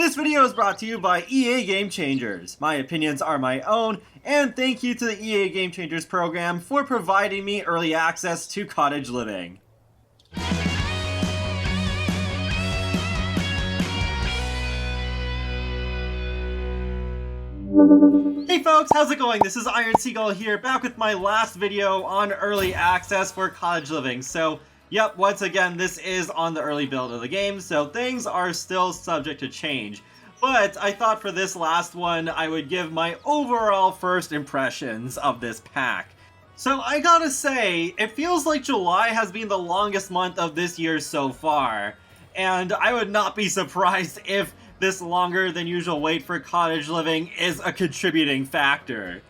This video is brought to you by EA Game Changers. My opinions are my own, and thank you to the EA Game Changers program for providing me early access to cottage living. Hey folks, how's it going? This is Iron Seagull here, back with my last video on early access for cottage living. So, yep, once again, this is on the early build of the game, so things are still subject to change. But I thought for this last one, I would give my overall first impressions of this pack. So I gotta say, it feels like July has been the longest month of this year so far. And I would not be surprised if this longer than usual wait for cottage living is a contributing factor.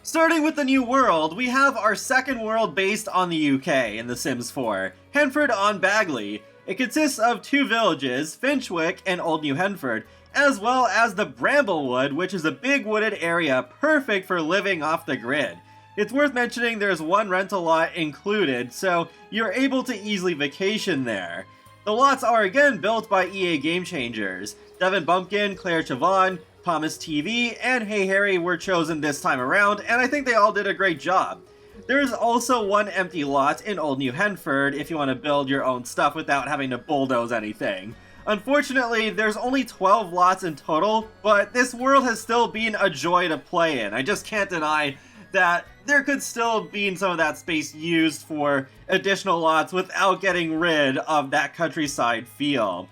Starting with the new world, we have our second world based on the UK in The Sims 4, Henford-on-Bagley. It consists of two villages, Finchwick and Old New Henford, as well as the Bramblewood, which is a big wooded area perfect for living off the grid. It's worth mentioning there's one rental lot included, so you're able to easily vacation there. The lots are again built by EA Game Changers. Devin Bumpkin, Claire Chavon, Thomas TV, and Hey Harry were chosen this time around, and I think they all did a great job. There's also one empty lot in Old New Henford if you want to build your own stuff without having to bulldoze anything. Unfortunately, there's only 12 lots in total, but this world has still been a joy to play in. I just can't deny that there could still be some of that space used for additional lots without getting rid of that countryside feel.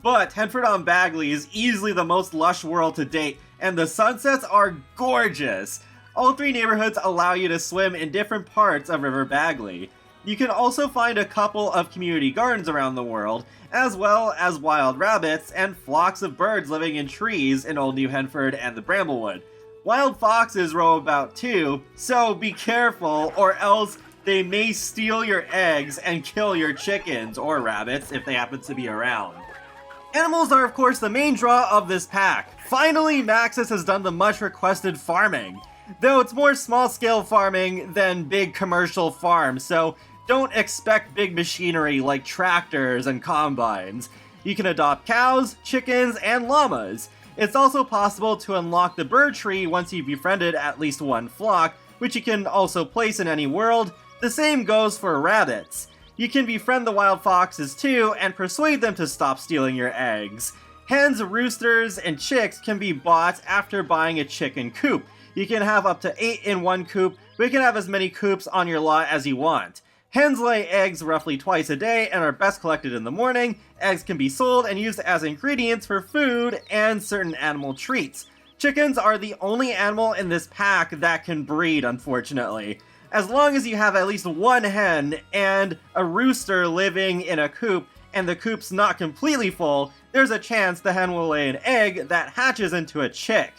But Henford-on-Bagley is easily the most lush world to date, and the sunsets are gorgeous. All three neighborhoods allow you to swim in different parts of River Bagley. You can also find a couple of community gardens around the world, as well as wild rabbits and flocks of birds living in trees in Old New Henford and the Bramblewood. Wild foxes roam about too, so be careful or else they may steal your eggs and kill your chickens or rabbits if they happen to be around. Animals are of course the main draw of this pack. Finally, Maxis has done the much requested farming. Though it's more small-scale farming than big commercial farms, so don't expect big machinery like tractors and combines. You can adopt cows, chickens, and llamas. It's also possible to unlock the bird tree once you've befriended at least one flock, which you can also place in any world. The same goes for rabbits. You can befriend the wild foxes too, and persuade them to stop stealing your eggs. Hens, roosters, and chicks can be bought after buying a chicken coop. You can have up to 8 in one coop, but you can have as many coops on your lot as you want. Hens lay eggs roughly twice a day and are best collected in the morning. Eggs can be sold and used as ingredients for food and certain animal treats. Chickens are the only animal in this pack that can breed, unfortunately. As long as you have at least one hen and a rooster living in a coop, and the coop's not completely full, there's a chance the hen will lay an egg that hatches into a chick.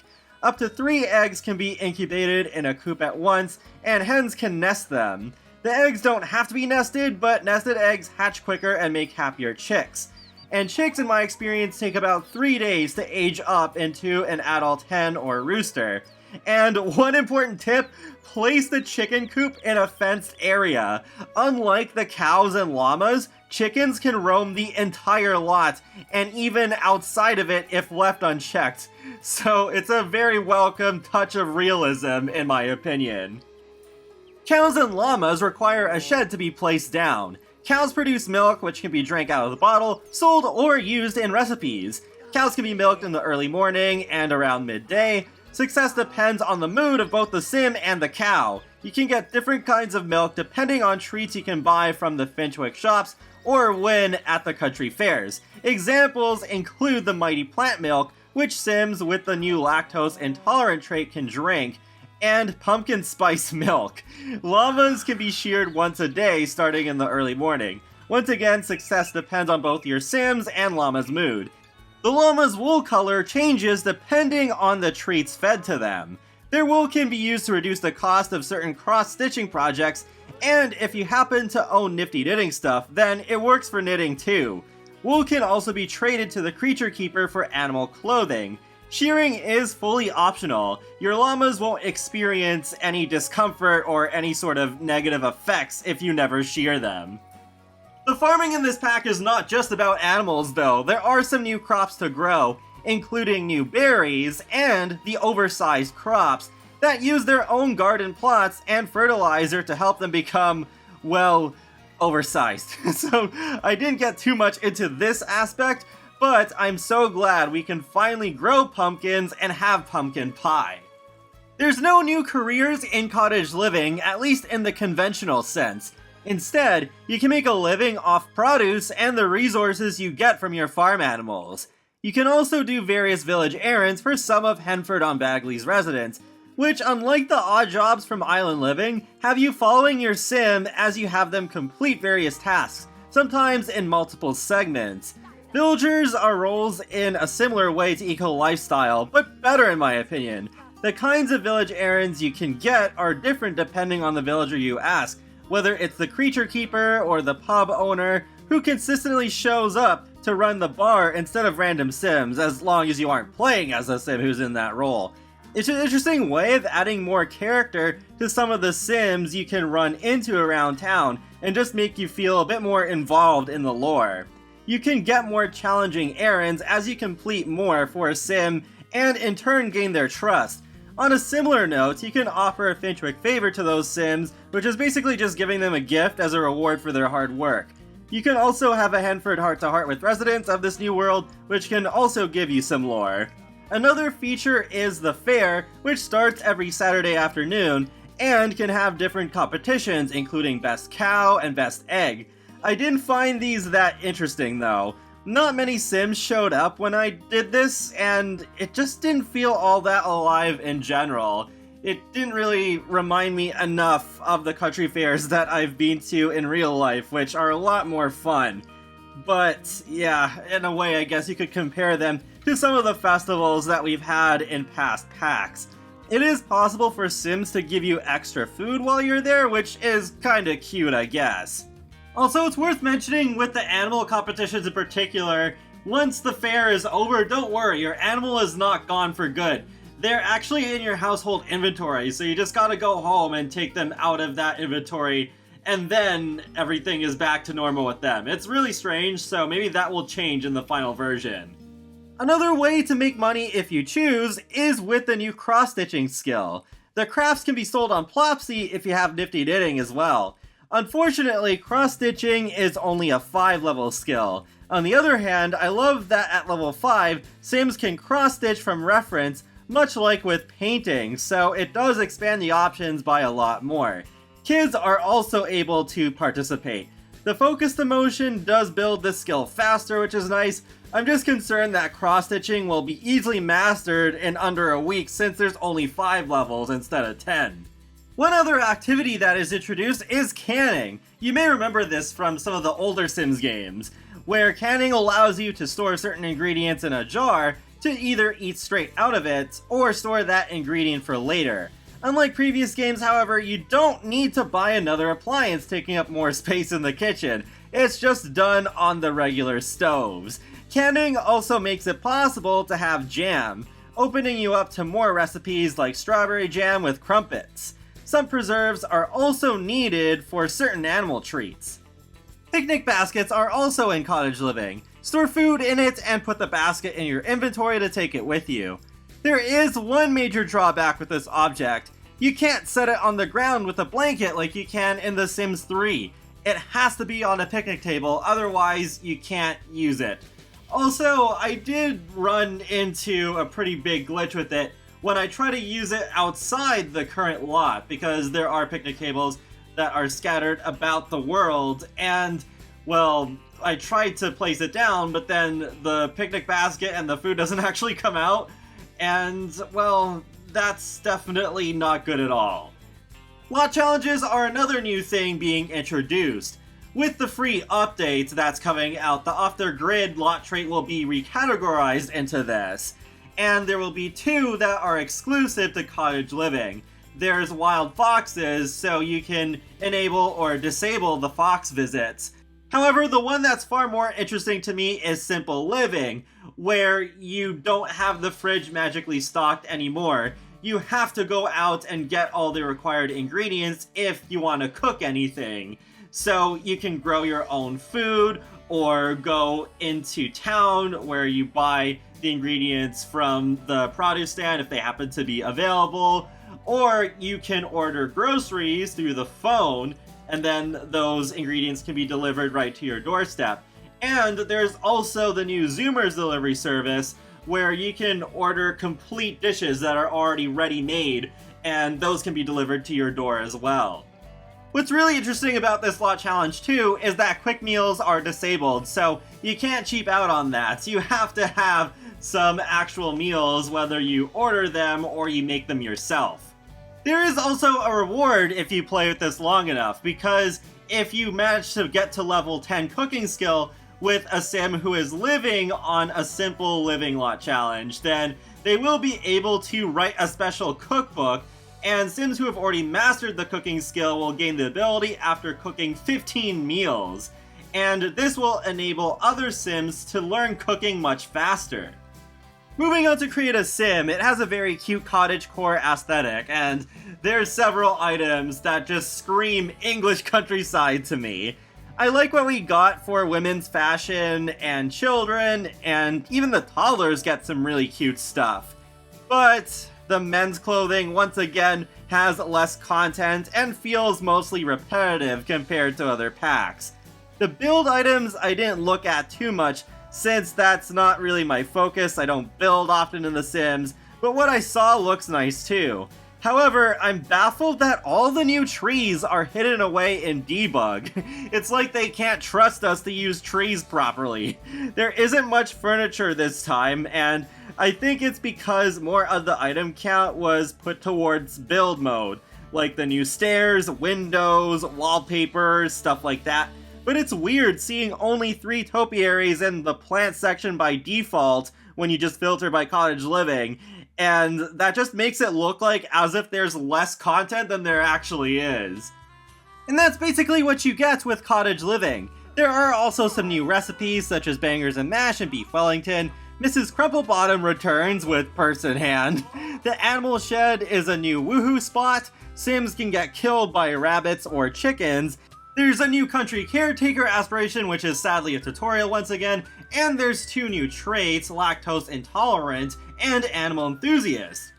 Up to 3 eggs can be incubated in a coop at once, and hens can nest them. The eggs don't have to be nested, but nested eggs hatch quicker and make happier chicks. And chicks, in my experience, take about 3 days to age up into an adult hen or rooster. And one important tip, place the chicken coop in a fenced area. Unlike the cows and llamas, chickens can roam the entire lot, and even outside of it if left unchecked. So it's a very welcome touch of realism, in my opinion. Cows and llamas require a shed to be placed down. Cows produce milk, which can be drank out of the bottle, sold, or used in recipes. Cows can be milked in the early morning and around midday. Success depends on the mood of both the sim and the cow. You can get different kinds of milk depending on treats you can buy from the Finchwick shops or win at the country fairs. Examples include the Mighty Plant Milk, which sims with the new lactose intolerant trait can drink, and pumpkin spice milk. Llamas can be sheared once a day starting in the early morning. Once again, success depends on both your sims and llama's mood. The llama's wool color changes depending on the treats fed to them. Their wool can be used to reduce the cost of certain cross-stitching projects, and if you happen to own nifty knitting stuff, then it works for knitting too. Wool can also be traded to the creature keeper for animal clothing. Shearing is fully optional. Your llamas won't experience any discomfort or any sort of negative effects if you never shear them. The farming in this pack is not just about animals though. There are some new crops to grow. including new berries and the oversized crops that use their own garden plots and fertilizer to help them become, well, oversized. So I didn't get too much into this aspect, but I'm so glad we can finally grow pumpkins and have pumpkin pie. There's no new careers in cottage living, at least in the conventional sense. Instead, you can make a living off produce and the resources you get from your farm animals. You can also do various village errands for some of Henford-on-Bagley's residents, which, unlike the odd jobs from Island Living, have you following your sim as you have them complete various tasks, sometimes in multiple segments. Villagers are roles in a similar way to Eco Lifestyle, but better in my opinion. The kinds of village errands you can get are different depending on the villager you ask, whether it's the creature keeper or the pub owner who consistently shows up to run the bar instead of random sims, as long as you aren't playing as a sim who's in that role. It's an interesting way of adding more character to some of the sims you can run into around town and just make you feel a bit more involved in the lore. You can get more challenging errands as you complete more for a sim and in turn gain their trust. On a similar note, you can offer a Finchwick favor to those sims, which is basically just giving them a gift as a reward for their hard work. You can also have a Henford heart-to-heart with residents of this new world, which can also give you some lore. Another feature is the fair, which starts every Saturday afternoon, and can have different competitions, including Best Cow and Best Egg. I didn't find these that interesting though. Not many sims showed up when I did this, and it just didn't feel all that alive in general. It didn't really remind me enough of the country fairs that I've been to in real life, which are a lot more fun. But yeah, in a way I guess you could compare them to some of the festivals that we've had in past packs. It is possible for sims to give you extra food while you're there, which is kinda cute, I guess. Also, it's worth mentioning with the animal competitions in particular, once the fair is over, don't worry, your animal is not gone for good. They're actually in your household inventory, so you just gotta go home and take them out of that inventory, and then everything is back to normal with them. It's really strange, so maybe that will change in the final version. Another way to make money if you choose is with the new cross-stitching skill. The crafts can be sold on Plopsy if you have Nifty Knitting as well. Unfortunately, cross-stitching is only a 5-level skill. On the other hand, I love that at level 5, sims can cross-stitch from reference, much like with painting, so it does expand the options by a lot more. Kids are also able to participate. The focused emotion does build this skill faster, which is nice. I'm just concerned that cross-stitching will be easily mastered in under a week since there's only 5 levels instead of 10. One other activity that is introduced is canning. You may remember this from some of the older Sims games, where canning allows you to store certain ingredients in a jar to either eat straight out of it or store that ingredient for later. Unlike previous games, however, you don't need to buy another appliance taking up more space in the kitchen. It's just done on the regular stoves. Canning also makes it possible to have jam, opening you up to more recipes like strawberry jam with crumpets. Some preserves are also needed for certain animal treats. Picnic baskets are also in cottage living. Store food in it and put the basket in your inventory to take it with you. There is one major drawback with this object. You can't set it on the ground with a blanket like you can in The Sims 3. It has to be on a picnic table, otherwise you can't use it. Also, I did run into a pretty big glitch with it when I try to use it outside the current lot, because there are picnic tables that are scattered about the world, and, well, I tried to place it down, but then the picnic basket and the food doesn't actually come out, and, well, that's definitely not good at all. Lot challenges are another new thing being introduced. With the free update that's coming out, the off-the-grid lot trait will be recategorized into this. And there will be 2 that are exclusive to cottage living. There's wild foxes, so you can enable or disable the fox visits. However, the one that's far more interesting to me is simple living, where you don't have the fridge magically stocked anymore. You have to go out and get all the required ingredients if you want to cook anything. So you can grow your own food or go into town where you buy the ingredients from the produce stand if they happen to be available, or you can order groceries through the phone and then those ingredients can be delivered right to your doorstep. And there's also the new Zoomers delivery service where you can order complete dishes that are already ready-made, and those can be delivered to your door as well. What's really interesting about this lot challenge too is that quick meals are disabled, so you can't cheap out on that. You have to have some actual meals, whether you order them or you make them yourself. There is also a reward if you play with this long enough, because if you manage to get to level 10 cooking skill with a sim who is living on a simple living lot challenge, then they will be able to write a special cookbook, and sims who have already mastered the cooking skill will gain the ability after cooking 15 meals. And this will enable other sims to learn cooking much faster. Moving on to create a sim, it has a very cute cottagecore aesthetic, and there's several items that just scream English countryside to me. I like what we got for women's fashion and children, and even the toddlers get some really cute stuff. But the men's clothing, once again, has less content and feels mostly repetitive compared to other packs. The build items I didn't look at too much, since that's not really my focus. I don't build often in The Sims, but what I saw looks nice too. However, I'm baffled that all the new trees are hidden away in debug. It's like they can't trust us to use trees properly. There isn't much furniture this time, and I think it's because more of the item count was put towards build mode, like the new stairs, windows, wallpapers, stuff like that. But it's weird seeing only 3 topiaries in the plant section by default when you just filter by cottage living, and that just makes it look like as if there's less content than there actually is. And that's basically what you get with cottage living. There are also some new recipes such as bangers and mash and beef Wellington. Mrs. Crumplebottom returns with purse in hand. The animal shed is a new woohoo spot. Sims can get killed by rabbits or chickens. There's a new country caretaker aspiration, which is sadly a tutorial once again, and there's 2 new traits, lactose intolerant and animal enthusiast.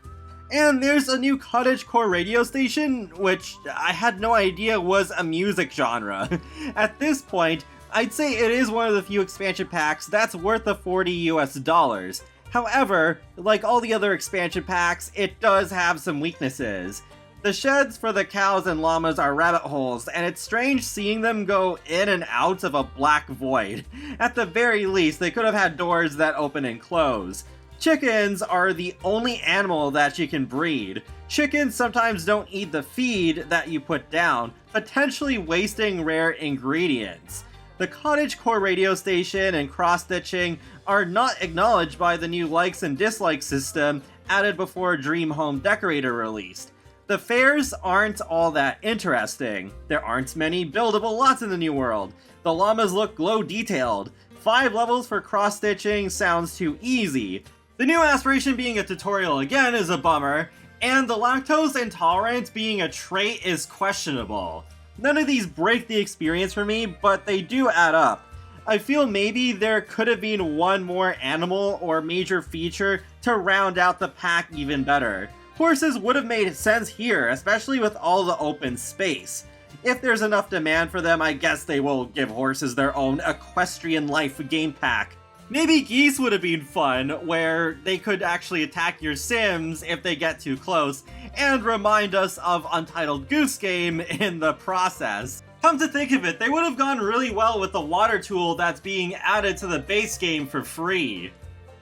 And there's a new cottagecore radio station, which I had no idea was a music genre. At this point, I'd say it is one of the few expansion packs that's worth the $40 US. However, like all the other expansion packs, it does have some weaknesses. The sheds for the cows and llamas are rabbit holes, and it's strange seeing them go in and out of a black void. At the very least, they could have had doors that open and close. Chickens are the only animal that you can breed. Chickens sometimes don't eat the feed that you put down, potentially wasting rare ingredients. The cottagecore radio station and cross-stitching are not acknowledged by the new likes and dislikes system added before Dream Home Decorator released. The fairs aren't all that interesting. There aren't many buildable lots in the new world. The llamas look glow detailed. 5 levels for cross-stitching sounds too easy. The new aspiration being a tutorial again is a bummer, and the lactose intolerant being a trait is questionable. None of these break the experience for me, but they do add up. I feel maybe there could have been one more animal or major feature to round out the pack even better. Horses would have made sense here, especially with all the open space. If there's enough demand for them, I guess they will give horses their own equestrian life game pack. Maybe geese would have been fun, where they could actually attack your sims if they get too close, and remind us of Untitled Goose Game in the process. Come to think of it, they would have gone really well with the water tool that's being added to the base game for free.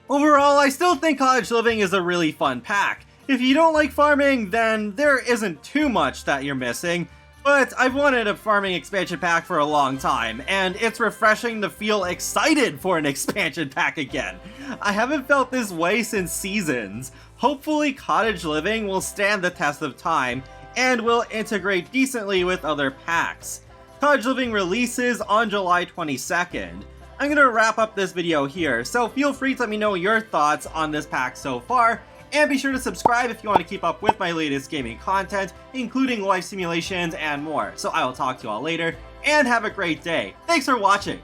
Overall, I still think Cottage Living is a really fun pack. If you don't like farming, then there isn't too much that you're missing, but I've wanted a farming expansion pack for a long time, and it's refreshing to feel excited for an expansion pack again. I haven't felt this way since Seasons. Hopefully Cottage Living will stand the test of time, and will integrate decently with other packs. Cottage Living releases on July 22nd. I'm gonna wrap up this video here, so feel free to let me know your thoughts on this pack so far, and be sure to subscribe if you want to keep up with my latest gaming content, including life simulations and more. So I will talk to you all later, and have a great day. Thanks for watching.